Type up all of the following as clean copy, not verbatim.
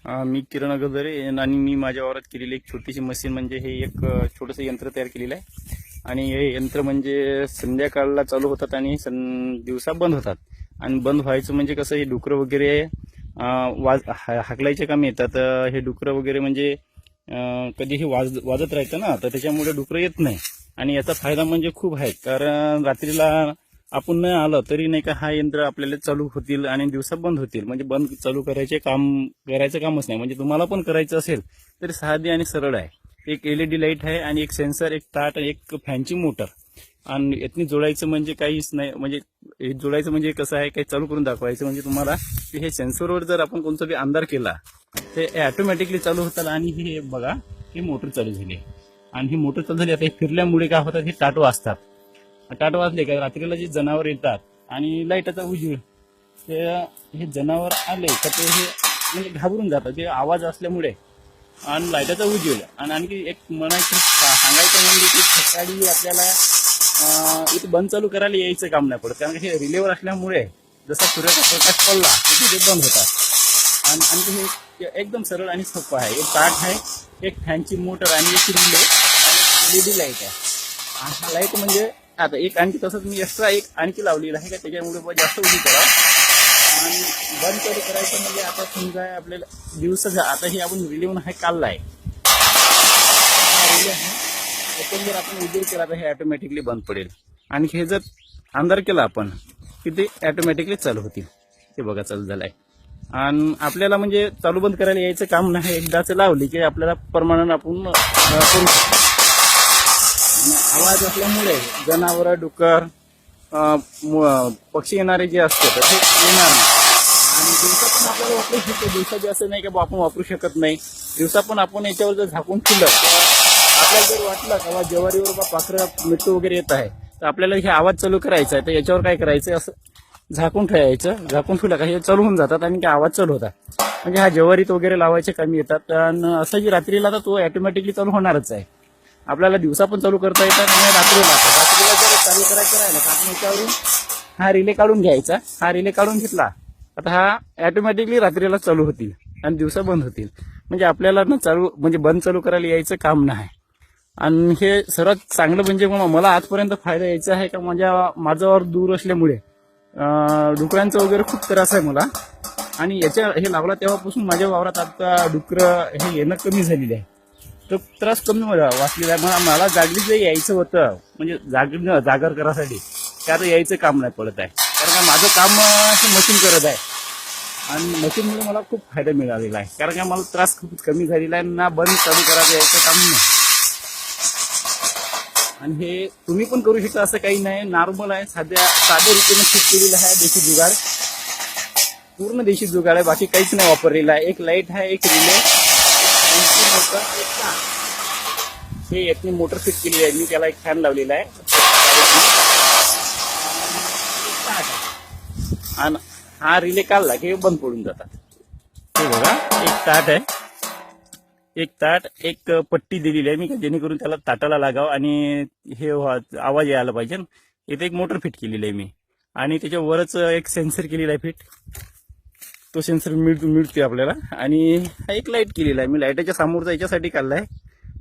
मी किरण अगोदरे आणि मी माझ्या वावरात केलेली एक छोटीशी मशीन म्हणजे हे एक छोटंसं यंत्र तयार केलेलं आहे. आणि हे यंत्र म्हणजे संध्याकाळला चालू होतात आणि दिवसा बंद होतात. आणि बंद व्हायचं म्हणजे कसं, हे डुकरं वगैरे हाकलायचे काम येतात. हे डुकरं वगैरे म्हणजे कधीही वाजत राहतं ना, तर त्याच्यामुळे डुकरं येत नाही. आणि याचा फायदा म्हणजे खूप आहे, कारण रात्रीला आपण नाही आलं तरी नाही का हा यंत्र आपल्याला चालू होतील आणि दिवसा बंद होतील. म्हणजे बंद चालू करायचं कामच नाही. म्हणजे तुम्हाला पण करायचं असेल तरी साधी आणि सरळ आहे. एक LED लाईट आहे आणि एक सेन्सर, एक ताट, एक फॅनची मोटर. आणि यातनी जोडायचं म्हणजे काहीच नाही. म्हणजे हे जोडायचं म्हणजे कसं आहे, काही चालू करून दाखवायचं म्हणजे तुम्हाला की हे सेन्सरवर जर आपण कोणता बी अंधार केला ते ऑटोमॅटिकली चालू होतात. आणि हे बघा, ही मोटर चालू झाली आणि ही मोटर चालू झाली. आता हे फिरल्यामुळे काय होतात, हे टाट वाजतात. टाट वाजले का रात्रीला जे जनावर येतात आणि लाईटाचा उजेड, ते हे जनावर आले तर ते हे म्हणजे घाबरून जातात ते आवाज असल्यामुळे आणि लाईटाचा उजेड. आणि आणखी एक सांगायचं म्हणजे की सकाळी आपल्याला इथे बंद चालू करायला यायचं काम नाही पडत, कारण हे रिलेवर असल्यामुळे जसा सूर्याचा प्रकाश पडला की ते बंद होतात. आणि आणखी हे एकदम सरळ आणि सोपं आहे. एक ताट आहे, एक फॅनची मोटर आणि एक रिले आणि LED लाईट आहे. हा लाईट म्हणजे आता एक आणखी तसंच मी एक्स्ट्रा एक आणखी लावलेला आहे का, त्याच्यामुळे जास्त उभी करावं. आणि बंद चालू करायचं म्हणजे आता समजा आपल्याला दिवसाचा, आता हे आपण रिलेवून आहे काढला आहे, हा रिले आहे. त्यातून जर आपण उजेड केला तर हे ऑटोमॅटिकली बंद पडेल. आणि हे जर अंधार केला आपण की ते ऑटोमॅटिकली चालू होतील. हे बघा चालू झालं आहे. आणि आपल्याला म्हणजे चालू बंद करायला यायचं काम नाही. एकदाच लावली की आपल्याला परमानंट आपण करू शकतो. आवाज असल्यामुळे जनावर, डुकर, पक्षी येणारे जे असतात ते येणार नाही. आणि दिवसा पण आपल्याला वापरू शकतो. दिवसा जे असं नाही की आपण वापरू शकत नाही. दिवसा पण आपण याच्यावर जर झाकून ठेवलं तर आपल्याला जर वाटलं का ज्वारीवर बा पाखरं मिठू वगैरे येत आहे तर आपल्याला हे आवाज चालू करायचा आहे, तर याच्यावर काय करायचं, असं झाकून ठेवायचं. झाकून ठेवलं का हे चालू होऊन जातात आणि आवाज चालू होतात. म्हणजे हा ज्वारीत वगैरे लावायचे कमी येतात. आणि असं जी रात्रीला तर तो ऑटोमॅटिकली चालू होणारच आहे. आपल्याला दिवसा पण चालू करता येतात आणि रात्रीला जर चालू करायचं राहिलं तर आपण याच्यावरून हा रिले काढून घ्यायचा. हा रिले काढून घेतला आता हा ऑटोमॅटिकली रात्रीला चालू होतील आणि दिवसा बंद होतील. म्हणजे आपल्याला ना चालू म्हणजे बंद चालू करायला यायचं काम नाही. आणि हे सर्वात चांगलं म्हणजे मला आजपर्यंत फायदा यायचा आहे का, माझा वावर दूर असल्यामुळे डुकरांचा वगैरे खूप त्रास आहे मला. आणि हे लावला तेव्हापासून माझ्या वावरात आता डुकरं हे येणं कमी झालेले आहे. तो त्रास कमी वाचलेला आहे. मला जागली जे यायचं होतं म्हणजे जागर करासाठी ते आता यायचं काम नाही पडत आहे, कारण का माझं काम हे मशीन करत आहे. आणि मशीनमुळे मला खूप फायदा मिळालेला आहे, कारण का मला त्रास खूप कमी झालेला आहे. ना बंद चालू करायचं यायचं काम नाही. आणि हे तुम्ही पण करू शकता, असं काही नाही. नॉर्मल आहे, साध्या रीतीने फिट केलेलं आहे. देशी जुगाड, पूर्ण देशी जुगाड आहे. बाकी काहीच नाही वापरलेलं आहे. एक लाईट आहे, एक रिले, हे यातनी मोटर फिट केली आहे मी. त्याला एक फॅन लावलेला आहे आणि हा रिले काढला की बंद पडून जातात. हे बघा, एक ताट आहे, एक ताट, एक पट्टी दिलेली आहे मी, जेणेकरून त्याला ताटाला लागावं आणि हे आवाज यायला पाहिजे. इथे एक मोटर फिट केलेली आहे मी आणि त्याच्यावरच एक सेन्सर केलेला आहे फिट. तो सेन्सर मिळतोय आपल्याला. आणि हा एक लाईट केलेला आहे मी, लाईटाच्या समोरचा याच्यासाठी काढला आहे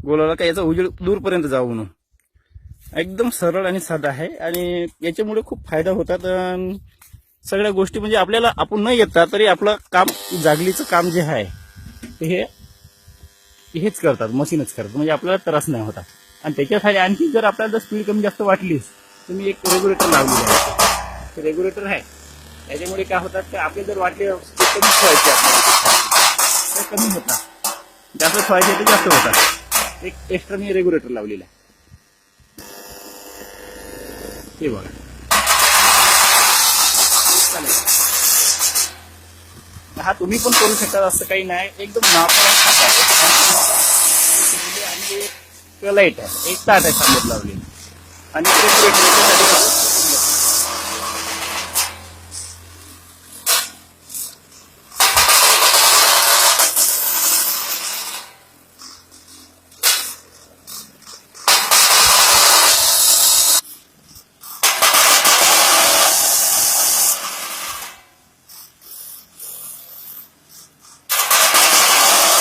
गोलाला, का याचा उजेड दूरपर्यंत जाऊ म्हणून. एकदम सरळ आणि साधा आहे आणि याच्यामुळे खूप फायदा होतात. सगळ्या गोष्टी म्हणजे आपल्याला आपण न येता तरी आपलं काम, जागलीचं काम जे आहे ते हेच करतात, मशीनच करतात. म्हणजे आपल्याला त्रास नाही होता. आणि त्याच्यासाठी आणखी जर आपल्याला जर स्पीड कमी जास्त वाटलीच तर मी एक रेग्युलेटर लावलेलं आहे. रेग्युलेटर आहे, त्याच्यामुळे काय होतात की आपले जर वाटले कमी ठेवायचे आपल्याला तर कमी होतात, जास्त ठेवायचे तर जास्त होतात. एक एक्स्ट्रा मी रेग्युलेटर लावलेला आहे. हे बघा, हा तुम्ही पण करू शकता, असं काही नाही. एकदम आणि एक लाईट आहे, एक ताट आहे सांगत लावलेली आणि रेग्युलेटर